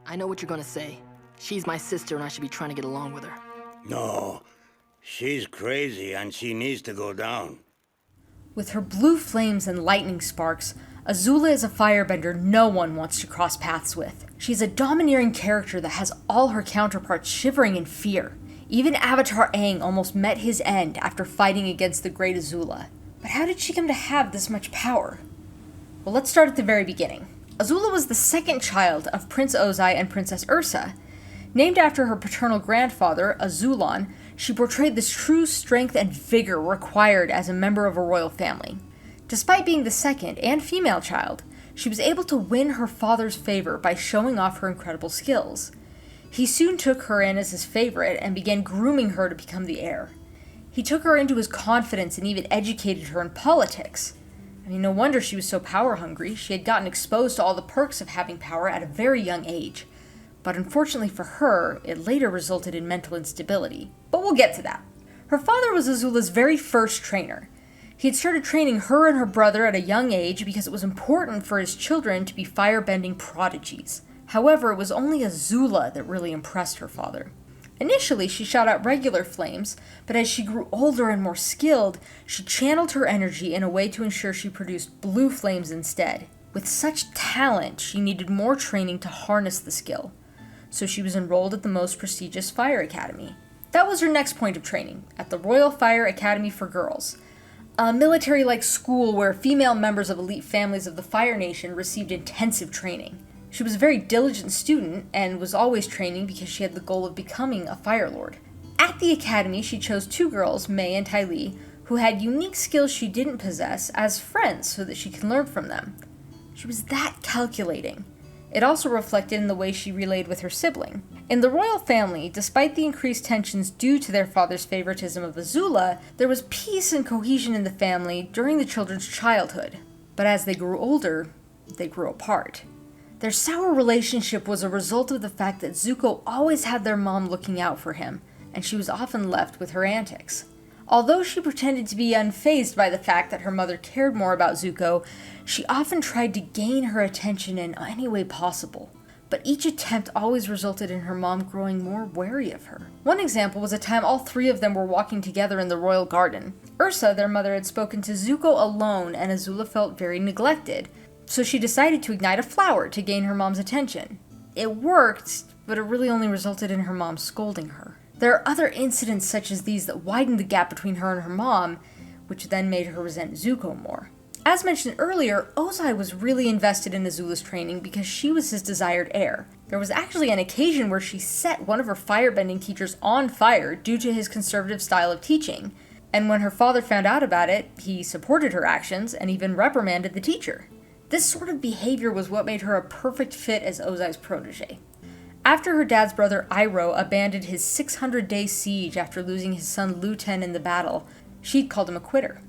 I know what you're gonna say. She's my sister and I should be trying to get along with her. No, she's crazy and she needs to go down. With her blue flames and lightning sparks, Azula is a firebender no one wants to cross paths with. She's a domineering character that has all her counterparts shivering in fear. Even Avatar Aang almost met his end after fighting against the Great Azula. But how did she come to have this much power? Well, let's start at the very beginning. Azula was the second child of Prince Ozai and Princess Ursa. Named after her paternal grandfather, Azulon, she portrayed the true strength and vigor required as a member of a royal family. Despite being the second and female child, she was able to win her father's favor by showing off her incredible skills. He soon took her in as his favorite and began grooming her to become the heir. He took her into his confidence and even educated her in politics. I mean, no wonder she was so power-hungry. She had gotten exposed to all the perks of having power at a very young age. But unfortunately for her, it later resulted in mental instability. But we'll get to that. Her father was Azula's very first trainer. He had started training her and her brother at a young age because it was important for his children to be firebending prodigies. However, it was only Azula that really impressed her father. Initially, she shot out regular flames, but as she grew older and more skilled, she channeled her energy in a way to ensure she produced blue flames instead. With such talent, she needed more training to harness the skill, so she was enrolled at the most prestigious fire academy. That was her next point of training, at the Royal Fire Academy for Girls, a military-like school where female members of elite families of the Fire Nation received intensive training. She was a very diligent student and was always training because she had the goal of becoming a Fire Lord. At the academy, she chose two girls, Mei and Ty Lee, who had unique skills she didn't possess, as friends so that she could learn from them. She was that calculating. It also reflected in the way she relayed with her sibling. In the royal family, despite the increased tensions due to their father's favoritism of Azula, there was peace and cohesion in the family during the children's childhood. But as they grew older, they grew apart. Their sour relationship was a result of the fact that Zuko always had their mom looking out for him, and she was often left with her antics. Although she pretended to be unfazed by the fact that her mother cared more about Zuko, she often tried to gain her attention in any way possible. But each attempt always resulted in her mom growing more wary of her. One example was a time all three of them were walking together in the royal garden. Ursa, their mother, had spoken to Zuko alone, and Azula felt very neglected, so she decided to ignite a flower to gain her mom's attention. It worked, but it really only resulted in her mom scolding her. There are other incidents such as these that widened the gap between her and her mom, which then made her resent Zuko more. As mentioned earlier, Ozai was really invested in Azula's training because she was his desired heir. There was actually an occasion where she set one of her firebending teachers on fire due to his conservative style of teaching, and when her father found out about it, he supported her actions and even reprimanded the teacher. This sort of behavior was what made her a perfect fit as Ozai's protege. After her dad's brother Iroh abandoned his 600-day siege after losing his son Lu-Ten in the battle, she'd called him a quitter.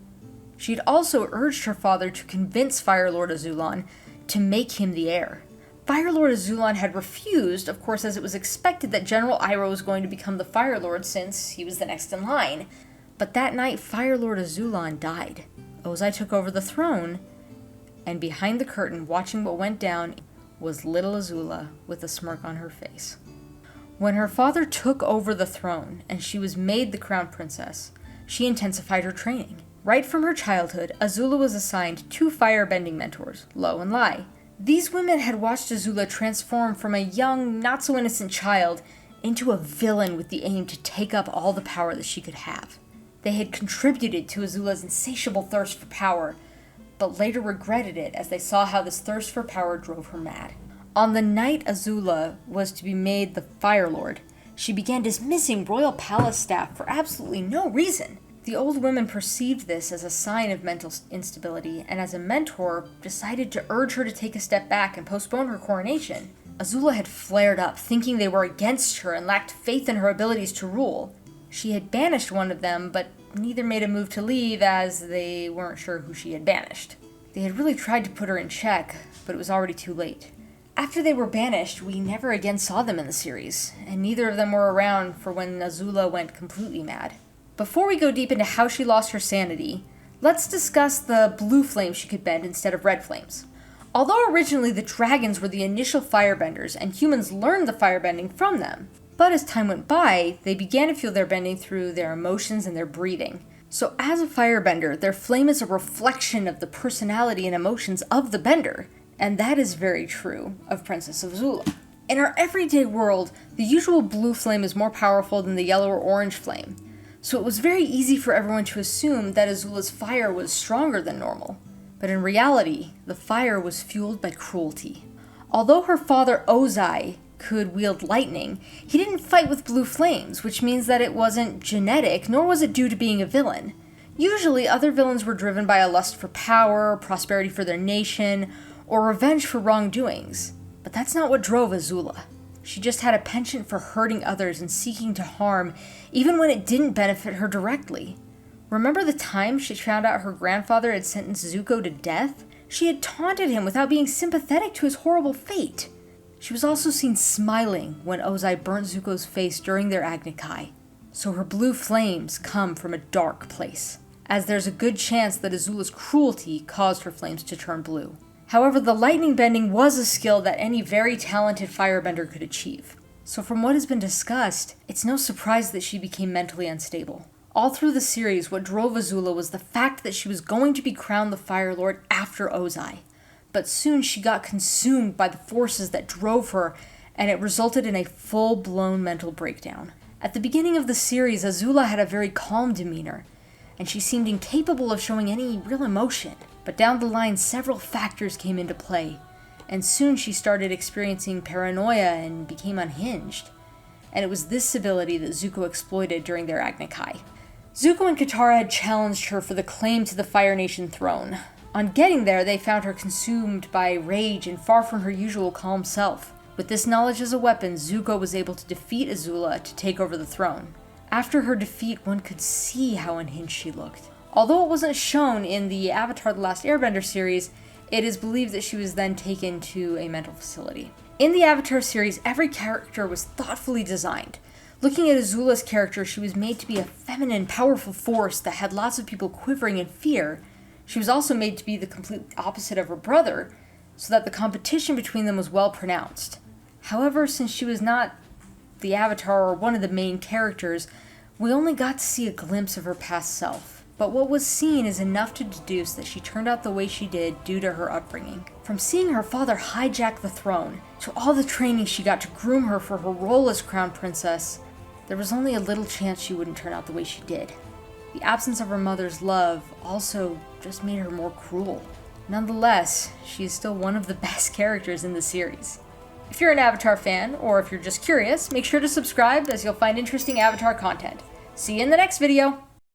She'd also urged her father to convince Fire Lord Azulon to make him the heir. Fire Lord Azulon had refused, of course, as it was expected that General Iroh was going to become the Fire Lord since he was the next in line. But that night, Fire Lord Azulon died. Ozai took over the throne, and behind the curtain, watching what went down, was little Azula with a smirk on her face. When her father took over the throne and she was made the crown princess, she intensified her training. Right from her childhood, Azula was assigned two firebending mentors, Lo and Lai. These women had watched Azula transform from a young, not-so-innocent child into a villain with the aim to take up all the power that she could have. They had contributed to Azula's insatiable thirst for power, but later regretted it as they saw how this thirst for power drove her mad. On the night Azula was to be made the Fire Lord, she began dismissing royal palace staff for absolutely no reason. The old women perceived this as a sign of mental instability, and as a mentor, decided to urge her to take a step back and postpone her coronation. Azula had flared up, thinking they were against her and lacked faith in her abilities to rule. She had banished one of them, but neither made a move to leave as they weren't sure who she had banished. They had really tried to put her in check, but it was already too late. After they were banished, we never again saw them in the series, and neither of them were around for when Azula went completely mad. Before we go deep into how she lost her sanity, let's discuss the blue flames she could bend instead of red flames. Although originally the dragons were the initial firebenders and humans learned the firebending from them, but as time went by, they began to feel their bending through their emotions and their breathing. So as a firebender, their flame is a reflection of the personality and emotions of the bender, and that is very true of Princess Azula. In our everyday world, the usual blue flame is more powerful than the yellow or orange flame, so it was very easy for everyone to assume that Azula's fire was stronger than normal. But in reality, the fire was fueled by cruelty. Although her father Ozai could wield lightning, he didn't fight with blue flames, which means that it wasn't genetic, nor was it due to being a villain. Usually, other villains were driven by a lust for power, prosperity for their nation, or revenge for wrongdoings. But that's not what drove Azula. She just had a penchant for hurting others and seeking to harm, even when it didn't benefit her directly. Remember the time she found out her grandfather had sentenced Zuko to death? She had taunted him without being sympathetic to his horrible fate. She was also seen smiling when Ozai burnt Zuko's face during their Agni Kai. So her blue flames come from a dark place, as there's a good chance that Azula's cruelty caused her flames to turn blue. However, the lightning bending was a skill that any very talented firebender could achieve. So from what has been discussed, it's no surprise that she became mentally unstable. All through the series, what drove Azula was the fact that she was going to be crowned the Fire Lord after Ozai. But soon she got consumed by the forces that drove her, and it resulted in a full-blown mental breakdown. At the beginning of the series, Azula had a very calm demeanor, and she seemed incapable of showing any real emotion. But down the line, several factors came into play, and soon she started experiencing paranoia and became unhinged. And it was this ability that Zuko exploited during their Agni Kai. Zuko and Katara had challenged her for the claim to the Fire Nation throne. On getting there, they found her consumed by rage and far from her usual calm self. With this knowledge as a weapon, Zuko was able to defeat Azula to take over the throne. After her defeat, one could see how unhinged she looked. Although it wasn't shown in the Avatar: The Last Airbender series, it is believed that she was then taken to a mental facility. In the Avatar series, every character was thoughtfully designed. Looking at Azula's character, she was made to be a feminine, powerful force that had lots of people quivering in fear. She was also made to be the complete opposite of her brother, so that the competition between them was well pronounced. However, since she was not the Avatar or one of the main characters, we only got to see a glimpse of her past self. But what was seen is enough to deduce that she turned out the way she did due to her upbringing. From seeing her father hijack the throne, to all the training she got to groom her for her role as crown princess, there was only a little chance she wouldn't turn out the way she did. The absence of her mother's love also just made her more cruel. Nonetheless, she is still one of the best characters in the series. If you're an Avatar fan, or if you're just curious, make sure to subscribe as you'll find interesting Avatar content. See you in the next video!